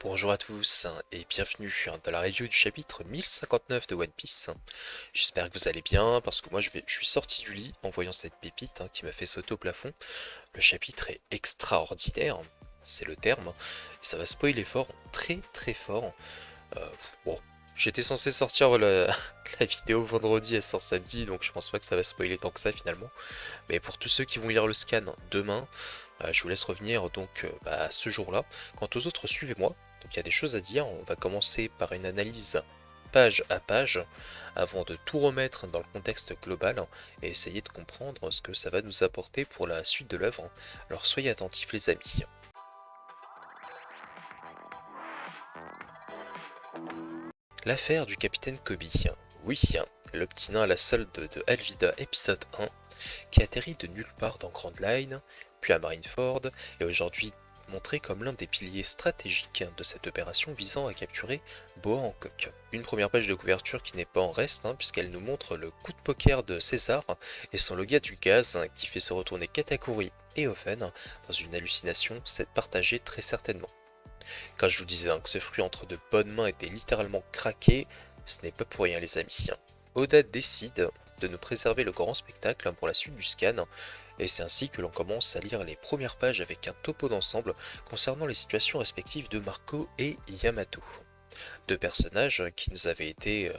Bonjour à tous et bienvenue dans la review du chapitre 1059 de One Piece. J'espère que vous allez bien parce que moi je suis sorti du lit en voyant cette pépite qui m'a fait sauter au plafond. Le chapitre est extraordinaire, c'est le terme, et ça va spoiler fort, très très fort. Euh, bon, j'étais censé sortir la vidéo vendredi, elle sort samedi, donc je pense pas que ça va spoiler tant que ça finalement. Mais pour tous ceux qui vont lire le scan demain, je vous laisse revenir donc ce jour-là. Quant aux autres, suivez-moi. Donc il y a des choses à dire. On va commencer par une analyse page à page avant de tout remettre dans le contexte global et essayer de comprendre ce que ça va nous apporter pour la suite de l'œuvre. Alors soyez attentifs les amis. L'affaire du capitaine Kobe. Oui, le petit nain à la solde de Alvida épisode 1 qui atterrit de nulle part dans Grand Line, puis à Marineford, et aujourd'hui montré comme l'un des piliers stratégiques de cette opération visant à capturer Boa Hancock. Une première page de couverture qui n'est pas en reste, puisqu'elle nous montre le coup de poker de César et son Loga du gaz qui fait se retourner Katakuri et Ofen dans une hallucination, cette partagée très certainement. Quand je vous disais que ce fruit entre de bonnes mains était littéralement craqué, ce n'est pas pour rien les amis. Oda décide de nous préserver le grand spectacle pour la suite du scan, et c'est ainsi que l'on commence à lire les premières pages avec un topo d'ensemble concernant les situations respectives de Marco et Yamato. Deux personnages qui nous avaient été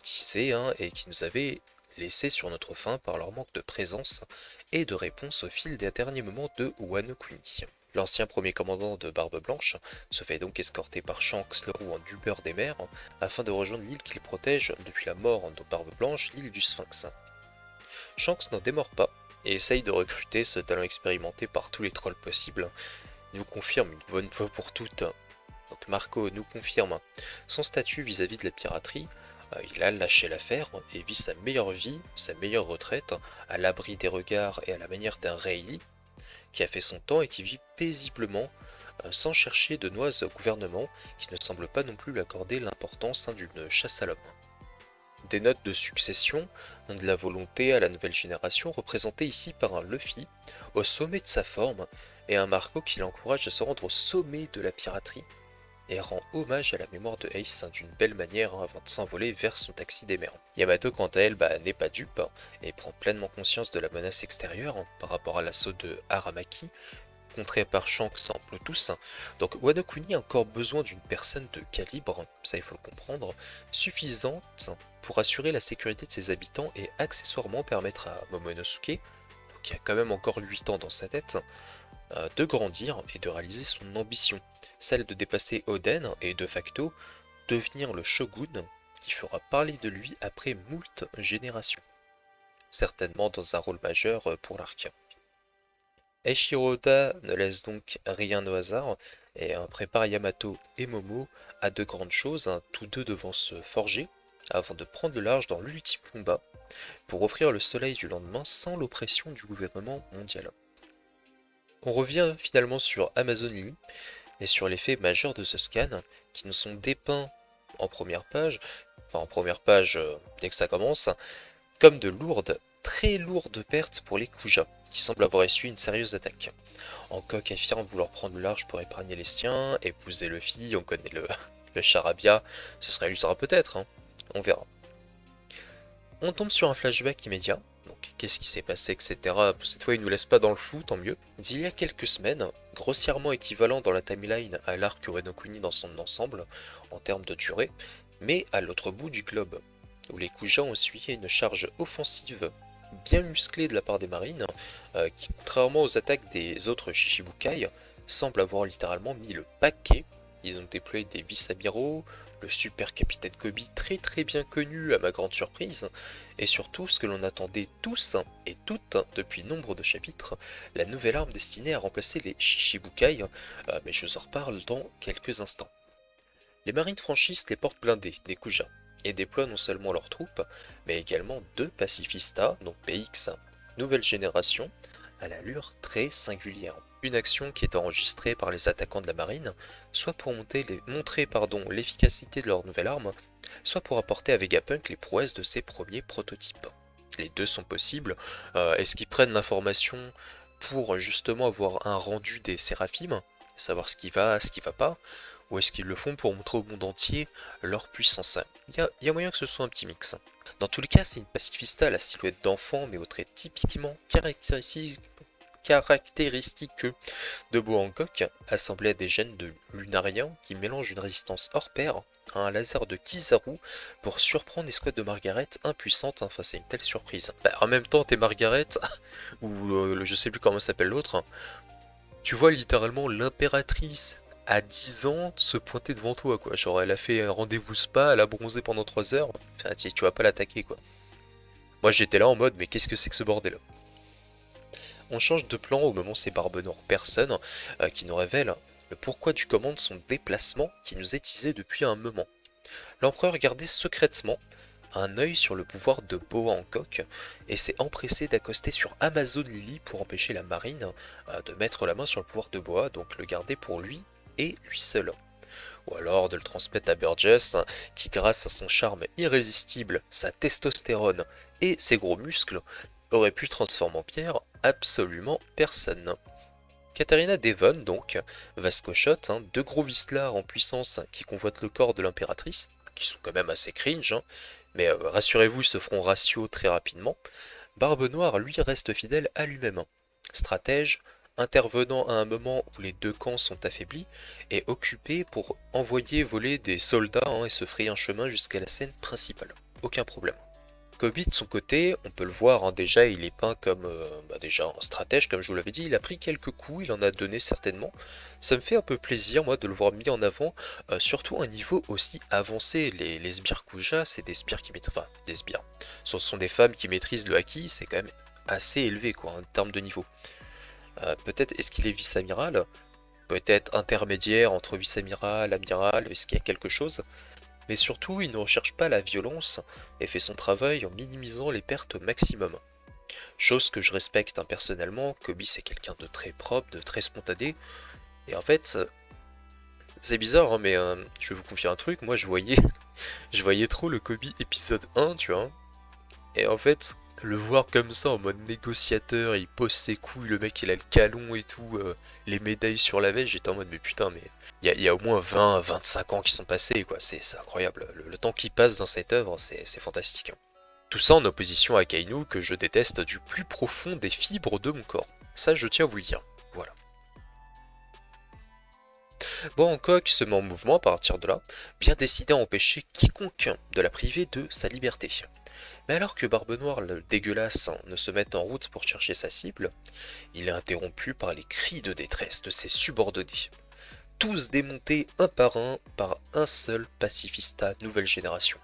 teasés et qui nous avaient laissés sur notre faim par leur manque de présence et de réponse au fil des derniers moments de Wano Kuni. L'ancien premier commandant de Barbe Blanche se fait donc escorter par Shanks le roux en Uber des mers afin de rejoindre l'île qu'il protège depuis la mort de Barbe Blanche, l'île du Sphinx. Shanks n'en démord pas et essaye de recruter ce talent expérimenté par tous les trolls possibles. Il nous confirme une bonne fois pour toutes. Donc Marco nous confirme son statut vis-à-vis de la piraterie. Il a lâché l'affaire et vit sa meilleure vie, sa meilleure retraite, à l'abri des regards et à la manière d'un Rayleigh qui a fait son temps et qui vit paisiblement sans chercher de noise au gouvernement qui ne semble pas non plus lui accorder l'importance d'une chasse à l'homme. Des notes de succession, de la volonté à la nouvelle génération représentée ici par un Luffy au sommet de sa forme et un Marco qui l'encourage à se rendre au sommet de la piraterie et rend hommage à la mémoire de Ace d'une belle manière avant de s'envoler vers son taxi des mers. Yamato quant à elle n'est pas dupe et prend pleinement conscience de la menace extérieure par rapport à l'assaut de Aramaki, contré par Shanks en Bluetooth. Donc Wano Kuni a encore besoin d'une personne de calibre, ça il faut le comprendre, suffisante pour assurer la sécurité de ses habitants et accessoirement permettre à Momonosuke, qui a quand même encore 8 ans dans sa tête, de grandir et de réaliser son ambition, celle de dépasser Oden et de facto devenir le shogun qui fera parler de lui après moult générations, certainement dans un rôle majeur pour l'arc. Eiichiro Oda ne laisse donc rien au hasard et prépare Yamato et Momo à de grandes choses, tous deux devant se forger avant de prendre le large dans l'ultime combat pour offrir le soleil du lendemain sans l'oppression du gouvernement mondial. On revient finalement sur Amazon Lily et sur les faits majeurs de ce scan qui nous sont dépeints en première page, enfin en première page dès que ça commence, comme de lourdes, très lourdes pertes pour les Kuja, qui semblent avoir essuyé une sérieuse attaque. Hancock affirme vouloir prendre le large pour épargner les siens, épouser Luffy, on connaît le charabia, ce se réalisera peut-être, on verra. On tombe sur un flashback immédiat, donc qu'est-ce qui s'est passé, etc. Cette fois il nous laisse pas dans le flou, tant mieux. D'il y a quelques semaines, grossièrement équivalent dans la timeline à l'arc Wano Kuni dans son ensemble, en termes de durée, mais à l'autre bout du globe, où les Kuja ont essuyé une charge offensive bien musclée de la part des marines, qui contrairement aux attaques des autres Shichibukai, semblent avoir littéralement mis le paquet. Ils ont déployé des vice-amiraux, le super capitaine Kobe très très bien connu à ma grande surprise, et surtout ce que l'on attendait tous et toutes depuis nombre de chapitres, la nouvelle arme destinée à remplacer les Shichibukai, mais je vous en reparle dans quelques instants. Les marines franchissent les portes blindées des Kuja et déploient non seulement leurs troupes, mais également deux pacifistas, donc PX, nouvelle génération, à l'allure très singulière. Une action qui est enregistrée par les attaquants de la marine, soit pour montrer l'efficacité de leur nouvelle arme, soit pour apporter à Vegapunk les prouesses de ses premiers prototypes. Les deux sont possibles. Est-ce qu'ils prennent l'information pour justement avoir un rendu des séraphimes, savoir ce qui va pas, Ou est-ce qu'ils le font pour montrer au monde entier leur puissance? Il y a moyen que ce soit un petit mix. Dans tous les cas, c'est une pacifista à la silhouette d'enfant, mais aux traits typiquement caractéristiques de Boa Hancock, assemblée à des gènes de lunariens qui mélangent une résistance hors pair à un laser de Kizaru pour surprendre l'escouade de Margaret impuissante face à une telle surprise. Bah, en même temps, t'es Margaret, ou je sais plus comment s'appelle l'autre, tu vois littéralement l'impératrice à 10 ans se pointer devant toi, quoi. Genre, elle a fait un rendez-vous spa, elle a bronzé pendant 3 heures, enfin, tu vas pas l'attaquer, quoi. Moi, j'étais là en mode, mais qu'est-ce que c'est que ce bordel? On change de plan au moment où c'est Barbe Noire personne qui nous révèle le pourquoi du comment de son déplacement qui nous est teasé depuis un moment. L'empereur gardait secrètement un œil sur le pouvoir de Boa Hancock et s'est empressé d'accoster sur Amazon Lily pour empêcher la marine de mettre la main sur le pouvoir de Boa, donc le garder pour lui et lui seul. Ou alors de le transmettre à Burgess, qui grâce à son charme irrésistible, sa testostérone et ses gros muscles, aurait pu transformer en pierre absolument personne. Katharina Devon, donc, Vascochotte, deux gros vislards en puissance qui convoitent le corps de l'impératrice, qui sont quand même assez cringe, mais rassurez-vous, ils se feront ratio très rapidement. Barbe Noire, lui, reste fidèle à lui-même. Stratège, intervenant à un moment où les deux camps sont affaiblis, et occupé pour envoyer voler des soldats et se frayer un chemin jusqu'à la scène principale. Aucun problème. Kobe de son côté, on peut le voir, déjà il est peint comme déjà un stratège, comme je vous l'avais dit, il a pris quelques coups, il en a donné certainement. Ça me fait un peu plaisir moi de le voir mis en avant, surtout à un niveau aussi avancé. Les sbires Kuja, c'est des sbires qui maîtrisent, enfin des sbires, ce sont des femmes qui maîtrisent le haki, c'est quand même assez élevé quoi en termes de niveau. Peut-être est-ce qu'il est vice-amiral? Peut-être intermédiaire entre vice-amiral, amiral, est-ce qu'il y a quelque chose? Mais surtout, il ne recherche pas la violence et fait son travail en minimisant les pertes au maximum. Chose que je respecte personnellement, Kobe c'est quelqu'un de très propre, de très spontané, et en fait, c'est bizarre, mais je vais vous confier un truc, moi je voyais trop le Kobe épisode 1, tu vois, et en fait, le voir comme ça en mode négociateur, il pose ses couilles, le mec il a le calon et tout, les médailles sur la veste, j'étais en mode mais putain, mais il y a au moins 20-25 ans qui sont passés, quoi, c'est incroyable. Le temps qui passe dans cette œuvre, c'est fantastique. Tout ça en opposition à Kainu que je déteste du plus profond des fibres de mon corps. Ça je tiens à vous le dire. Voilà. Bon, Hancock se met en mouvement à partir de là, bien décidé à empêcher quiconque de la priver de sa liberté. Mais alors que Barbe Noire, le dégueulasse, ne se met en route pour chercher sa cible, il est interrompu par les cris de détresse de ses subordonnés. Tous démontés un par un seul pacifista nouvelle génération.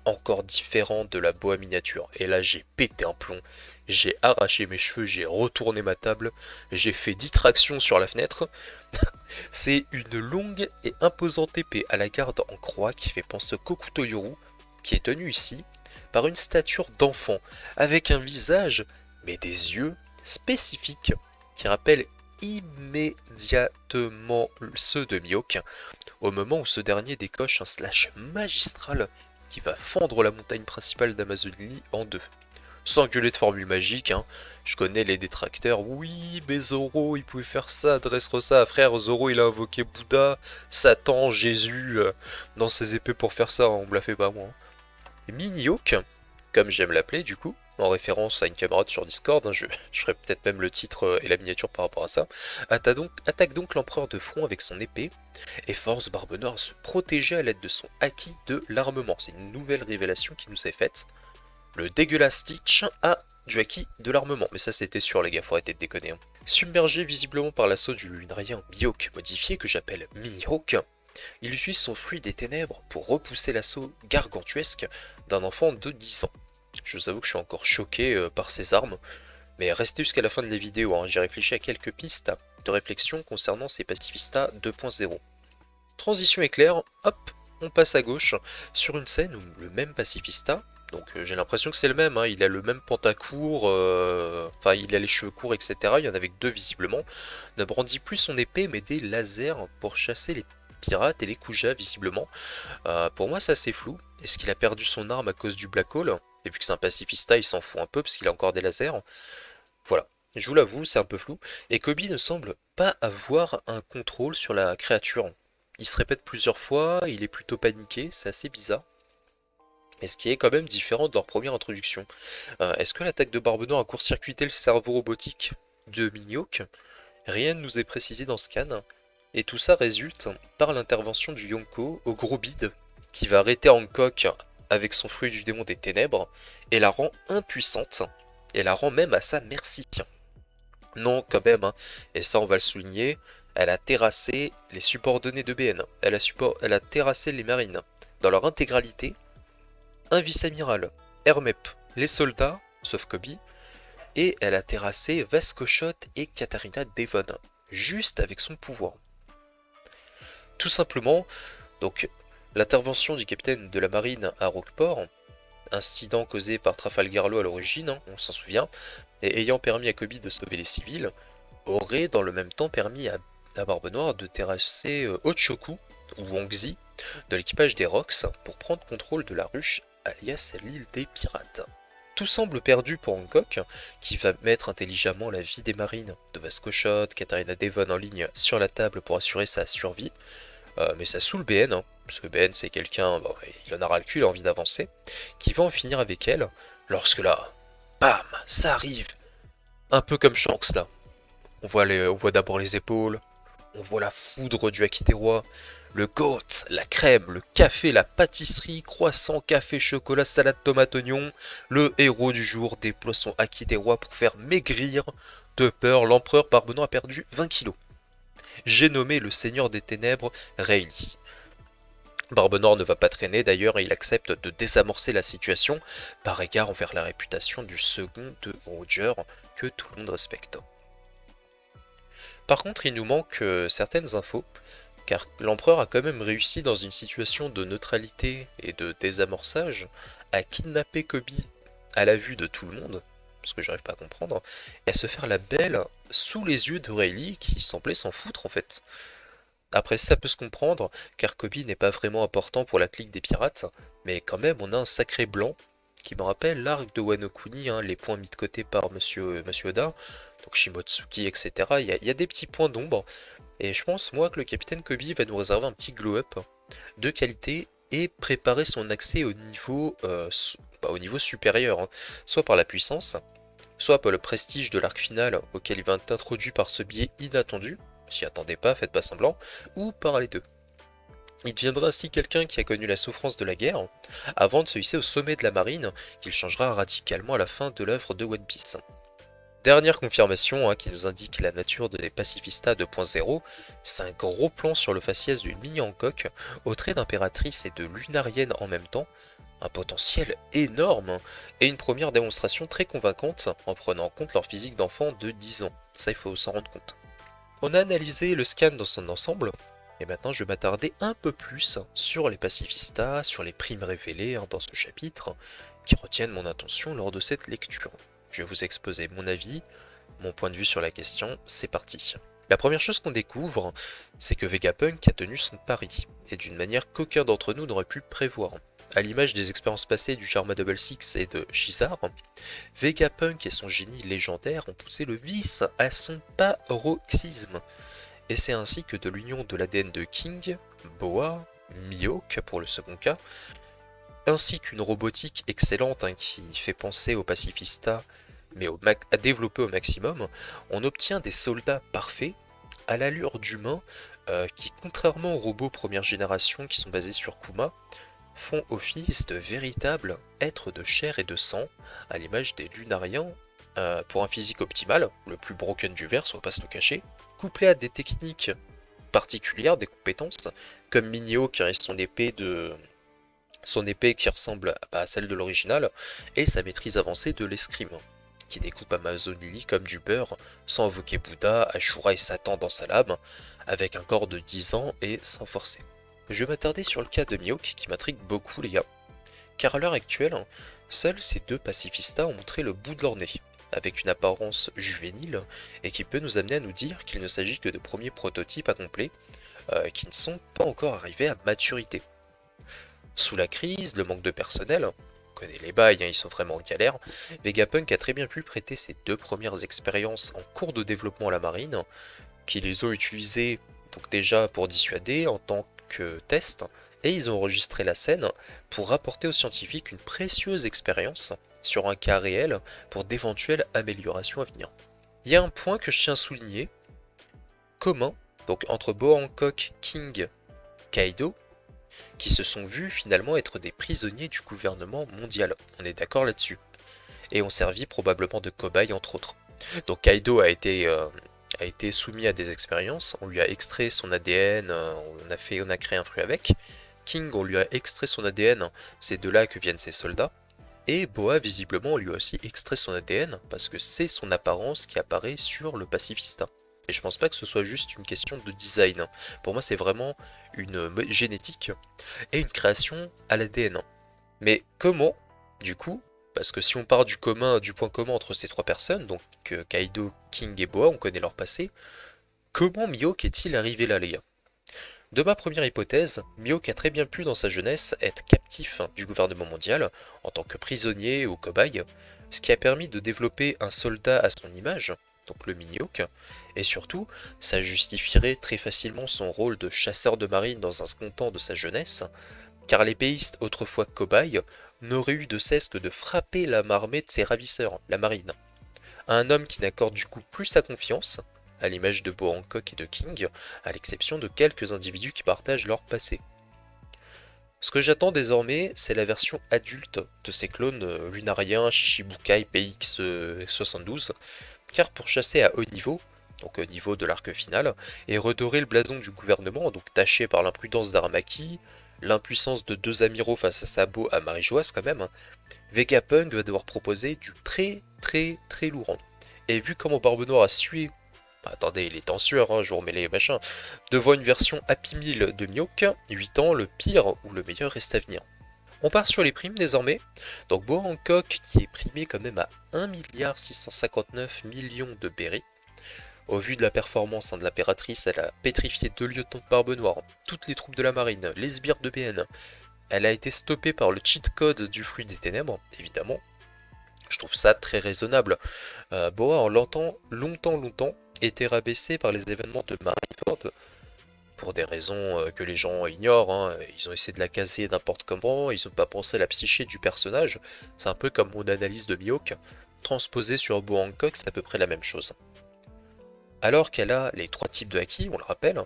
Encore différent de la boa miniature. Et là j'ai pété un plomb, j'ai arraché mes cheveux, j'ai retourné ma table, j'ai fait 10 tractions sur la fenêtre. C'est une longue et imposante épée à la garde en croix qui fait penser au Kokuto Yoru, qui est tenu ici par une stature d'enfant, avec un visage, mais des yeux spécifiques, qui rappellent immédiatement ceux de Mihawk, au moment où ce dernier décoche un slash magistral qui va fendre la montagne principale d'Amazonie en deux. Sans gueuler de formule magique, je connais les détracteurs, oui, mais Zoro, il pouvait faire ça, Dressrosa, frère, Zoro, il a invoqué Bouddha, Satan, Jésus, dans ses épées pour faire ça, on me l'a fait pas moi. Mini-Hawk, comme j'aime l'appeler du coup, en référence à une camarade sur Discord, je ferai peut-être même le titre et la miniature par rapport à ça, attaque donc l'empereur de front avec son épée, et force Barbe Noire à se protéger à l'aide de son acquis de l'armement. C'est une nouvelle révélation qui nous est faite. Le dégueulasse Stitch a du acquis de l'armement, mais ça c'était sûr les gars, faut arrêter de déconner. Submergé visiblement par l'assaut du lunarien Mihawk modifié que j'appelle Mini-Hawk, il utilise son fruit des ténèbres pour repousser l'assaut gargantuesque d'un enfant de 10 ans. Je vous avoue que je suis encore choqué par ces armes, mais restez jusqu'à la fin de la vidéo, j'ai réfléchi à quelques pistes de réflexion concernant ces pacifistas 2.0. Transition éclair, hop, on passe à gauche, sur une scène où le même pacifista, donc j'ai l'impression que c'est le même, il a le même pantacourt, enfin il a les cheveux courts, etc., il y en avait que deux visiblement, ne brandit plus son épée mais des lasers pour chasser les pirates et les Kuja visiblement. Pour moi c'est assez flou, est-ce qu'il a perdu son arme à cause du Black Hole? Et vu que c'est un pacifista il s'en fout un peu parce qu'il a encore des lasers. Voilà, je vous l'avoue c'est un peu flou, et Kobe ne semble pas avoir un contrôle sur la créature. Il se répète plusieurs fois, il est plutôt paniqué, c'est assez bizarre. Et ce qui est quand même différent de leur première introduction. Est-ce que l'attaque de Barbe Noire a court-circuité le cerveau robotique de Mini-Hawk? Rien ne nous est précisé dans ce scan. Et tout ça résulte par l'intervention du Yonko au gros bide, qui va arrêter Hancock avec son fruit du démon des ténèbres, et la rend impuissante, et la rend même à sa merci. Non, quand même, hein. Et ça on va le souligner, elle a terrassé les subordonnés de BN, elle a terrassé les marines, dans leur intégralité, un vice-amiral, Hermep, les soldats, sauf Kobe, et elle a terrassé Vasco Shot et Katharina Devon, juste avec son pouvoir. Tout simplement, donc, l'intervention du capitaine de la marine à Roqueport, incident causé par Trafalgar Law à l'origine, hein, on s'en souvient, et ayant permis à Kobe de sauver les civils, aurait dans le même temps permis à Barbe Noire de terrasser Ochoku, ou Wangzi, de l'équipage des Rocks pour prendre contrôle de la ruche, alias l'île des pirates. Tout semble perdu pour Hancock, qui va mettre intelligemment la vie des marines de Vasco Shot, Katharina Devon en ligne sur la table pour assurer sa survie, mais ça saoule BN, hein, parce que BN c'est quelqu'un, bon, il en a ras le cul, il a envie d'avancer, qui va en finir avec elle, lorsque là, bam, ça arrive, un peu comme Shanks là. On voit d'abord les épaules, on voit la foudre du Akiterois, le goat, la crème, le café, la pâtisserie, croissant, café, chocolat, salade, tomate, oignon. Le héros du jour déploie son Akiterois pour faire maigrir de peur. L'empereur Barbe Noire a perdu 20 kilos. J'ai nommé le seigneur des ténèbres Rayleigh. Barbe Noire ne va pas traîner d'ailleurs et il accepte de désamorcer la situation par égard envers la réputation du second de Roger que tout le monde respecte. Par contre, il nous manque certaines infos, car l'empereur a quand même réussi dans une situation de neutralité et de désamorçage à kidnapper Kobe à la vue de tout le monde, parce que j'arrive pas à comprendre, et à se faire la belle sous les yeux de Rayleigh qui semblait s'en foutre en fait. Après ça peut se comprendre, car Kobe n'est pas vraiment important pour la clique des pirates, mais quand même on a un sacré blanc qui me rappelle l'arc de Wano Kuni, hein, les points mis de côté par Monsieur Oda, donc Shimotsuki, etc. Il y a des petits points d'ombre, et je pense moi que le capitaine Kobe va nous réserver un petit glow-up de qualité et préparer son accès au niveau supérieur, hein, soit par la puissance, soit par le prestige de l'arc final auquel il va être introduit par ce biais inattendu, s'y attendez pas, faites pas semblant, ou par les deux. Il deviendra ainsi quelqu'un qui a connu la souffrance de la guerre, avant de se hisser au sommet de la marine, qu'il changera radicalement à la fin de l'œuvre de One Piece. Dernière confirmation, hein, qui nous indique la nature de les Pacifista 2.0, c'est un gros plan sur le faciès d'une mini Hancock, aux traits d'impératrice et de lunarienne en même temps, un potentiel énorme, hein, et une première démonstration très convaincante en prenant en compte leur physique d'enfant de 10 ans, ça il faut s'en rendre compte. On a analysé le scan dans son ensemble, et maintenant je vais m'attarder un peu plus sur les pacifistas, sur les primes révélées, hein, dans ce chapitre, qui retiennent mon attention lors de cette lecture. Je vais vous exposer mon avis, mon point de vue sur la question, c'est parti. La première chose qu'on découvre, c'est que Vegapunk a tenu son pari, et d'une manière qu'aucun d'entre nous n'aurait pu prévoir. À l'image des expériences passées du Charma Double Six et de Shizar, Vegapunk et son génie légendaire ont poussé le vice à son paroxysme. Et c'est ainsi que de l'union de l'ADN de King, Boa, Mihawk pour le second cas, ainsi qu'une robotique excellente, hein, qui fait penser au pacifista, mais à développer au maximum, on obtient des soldats parfaits, à l'allure d'humains, qui contrairement aux robots première génération qui sont basés sur Kuma, font office de véritables êtres de chair et de sang, à l'image des Lunariens, pour un physique optimal, le plus broken du verse, on va pas se le cacher, couplé à des techniques particulières, des compétences, comme Minio qui reste son épée qui ressemble à celle de l'original, et sa maîtrise avancée de l'escrime, qui découpe Amazon Lily comme du beurre, sans invoquer Bouddha, Ashura et Satan dans sa lame, avec un corps de 10 ans et sans forcer. Je vais m'attarder sur le cas de Mihawk qui m'intrigue beaucoup les gars, car à l'heure actuelle, seuls ces deux pacifistas ont montré le bout de leur nez, avec une apparence juvénile, et qui peut nous amener à nous dire qu'il ne s'agit que de premiers prototypes incomplets, qui ne sont pas encore arrivés à maturité. Sous la crise, le manque de personnel, on connaît les bails, hein, ils sont vraiment en galère, Vegapunk a très bien pu prêter ses deux premières expériences en cours de développement à la marine, qui les ont utilisées donc déjà pour dissuader en tant que test, et ils ont enregistré la scène pour rapporter aux scientifiques une précieuse expérience sur un cas réel pour d'éventuelles améliorations à venir. Il y a un point que je tiens à souligner, commun, donc entre Boa Hancock, King, Kaido, qui se sont vus finalement être des prisonniers du gouvernement mondial. On est d'accord là-dessus. Et ont servi probablement de cobayes entre autres. Donc Kaido a été soumis à des expériences, on lui a extrait son ADN, on a créé un fruit avec. King, on lui a extrait son ADN, c'est de là que viennent ses soldats. Et Boa, visiblement, on lui a aussi extrait son ADN, parce que c'est son apparence qui apparaît sur le pacifista. Et je pense pas que ce soit juste une question de design. Pour moi, c'est vraiment une génétique et une création à l'ADN. Mais comment, du coup, parce que si on part du point commun entre ces trois personnes, donc Kaido, King et Boa, on connaît leur passé, comment Mihawk est-il arrivé là, les gars? De ma première hypothèse, Mihawk a très bien pu dans sa jeunesse être captif du gouvernement mondial en tant que prisonnier ou cobaye, ce qui a permis de développer un soldat à son image, donc le Mihawk, et surtout, ça justifierait très facilement son rôle de chasseur de marine dans un second temps de sa jeunesse, car les péistes autrefois cobayes n'auraient eu de cesse que de frapper la armée de ses ravisseurs, la marine. Un homme qui n'accorde du coup plus sa confiance, à l'image de Boa Hancock et de King, à l'exception de quelques individus qui partagent leur passé. Ce que j'attends désormais, c'est la version adulte de ces clones lunariens Shichibukai PX72, car pour chasser à haut niveau, donc au niveau de l'arc final, et redorer le blason du gouvernement, donc taché par l'imprudence d'Aramaki, l'impuissance de deux amiraux face à Sabo à Marijoas quand même, Vegapunk va devoir proposer du très lourd. Et vu comment Barbe Noire a sué, attendez, il est en sueur, hein, je vous remets les machins, devant une version Happy Meal de Mihawk, 8 ans, le pire ou le meilleur reste à venir. On part sur les primes désormais, donc Boa Hancock qui est primé quand même à 1,659 milliard de berry. Au vu de la performance de l'impératrice, elle a pétrifié 2 lieutenants de Barbe Noire, toutes les troupes de la marine, les sbires de BN. Elle a été stoppée par le cheat code du fruit des ténèbres, évidemment. Je trouve ça très raisonnable. Boa, en longtemps, été rabaissé par les événements de Marineford, pour des raisons que les gens ignorent, hein. Ils ont essayé de la caser n'importe comment, ils n'ont pas pensé à la psyché du personnage. C'est un peu comme mon analyse de Mihawk. Transposée sur Boa Hancock, c'est à peu près la même chose. Alors qu'elle a les trois types de haki, on le rappelle,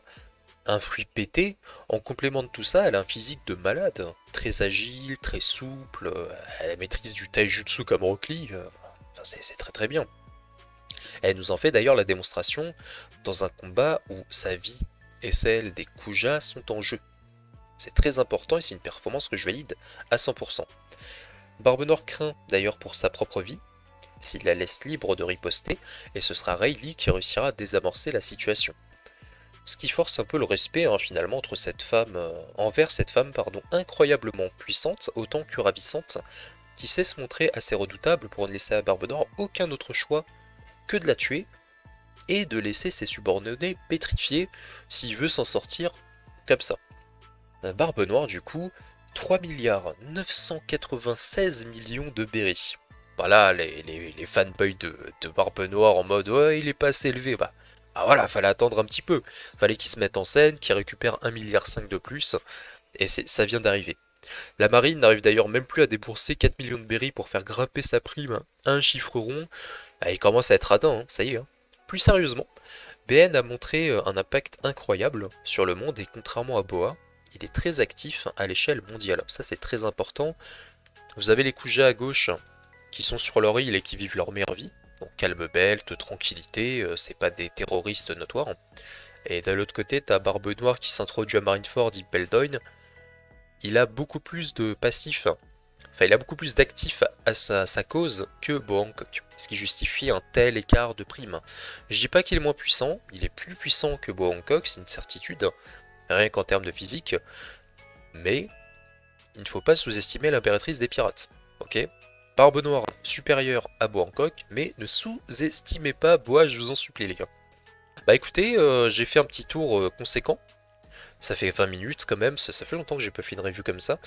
un fruit pété, en complément de tout ça, elle a un physique de malade, très agile, très souple, elle maîtrise du taijutsu comme Rock Lee, c'est très bien. Elle nous en fait d'ailleurs la démonstration dans un combat où sa vie et celle des Kuja sont en jeu. C'est très important et c'est une performance que je valide à 100%. Barbe Noire craint d'ailleurs pour sa propre vie, s'il la laisse libre de riposter, et ce sera Rayleigh qui réussira à désamorcer la situation. Ce qui force un peu le respect finalement entre envers cette femme incroyablement puissante, autant que ravissante, qui sait se montrer assez redoutable pour ne laisser à Barbe Noire aucun autre choix que de la tuer, et de laisser ses subordonnés pétrifiés s'il veut s'en sortir comme ça. Barbe Noire du coup, 3 milliards 996 millions de berry. Voilà, les fanboys de Barbe Noire en mode ouais il est pas assez élevé, bah voilà, fallait attendre un petit peu. Fallait qu'il se mette en scène, qu'il récupère 1,5 milliard de plus, et ça vient d'arriver. La marine n'arrive d'ailleurs même plus à débourser 4 millions de berry pour faire grimper sa prime à un chiffre rond. Ah, il commence à être radin, hein, ça y est. Hein. Plus sérieusement, BN a montré un impact incroyable sur le monde et contrairement à Boa, il est très actif à l'échelle mondiale. Ça c'est très important. Vous avez les Kuja à gauche qui sont sur leur île et qui vivent leur meilleure vie. Donc calme belt, tranquillité, c'est pas des terroristes notoires. Et de l'autre côté, t'as Barbe Noire qui s'introduit à Marineford, dit Beldon. Il a beaucoup plus de passifs, enfin il a beaucoup plus d'actifs à sa cause que Boa Hancock, ce qui justifie un tel écart de prime. Je dis pas qu'il est moins puissant, il est plus puissant que Boa Hancock, c'est une certitude, rien qu'en termes de physique, mais il ne faut pas sous-estimer l'impératrice des pirates, ok? Barbe Noire supérieure à Boa Hancock, mais ne sous-estimez pas Boa, je vous en supplie les gars. Bah écoutez, j'ai fait un petit tour conséquent. Ça fait 20 minutes quand même, ça fait longtemps que j'ai pas fait une review comme ça.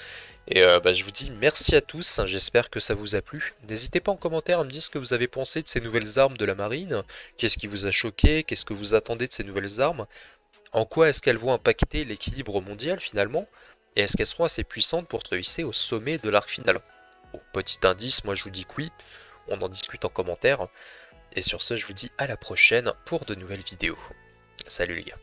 Et je vous dis merci à tous, j'espère que ça vous a plu. N'hésitez pas en commentaire à me dire ce que vous avez pensé de ces nouvelles armes de la marine. Qu'est-ce qui vous a choqué, qu'est-ce que vous attendez de ces nouvelles armes. En quoi est-ce qu'elles vont impacter l'équilibre mondial finalement? Et est-ce qu'elles seront assez puissantes pour se hisser au sommet de l'arc final? Bon, petit indice, moi je vous dis que oui, on en discute en commentaire. Et sur ce, je vous dis à la prochaine pour de nouvelles vidéos. Salut les gars.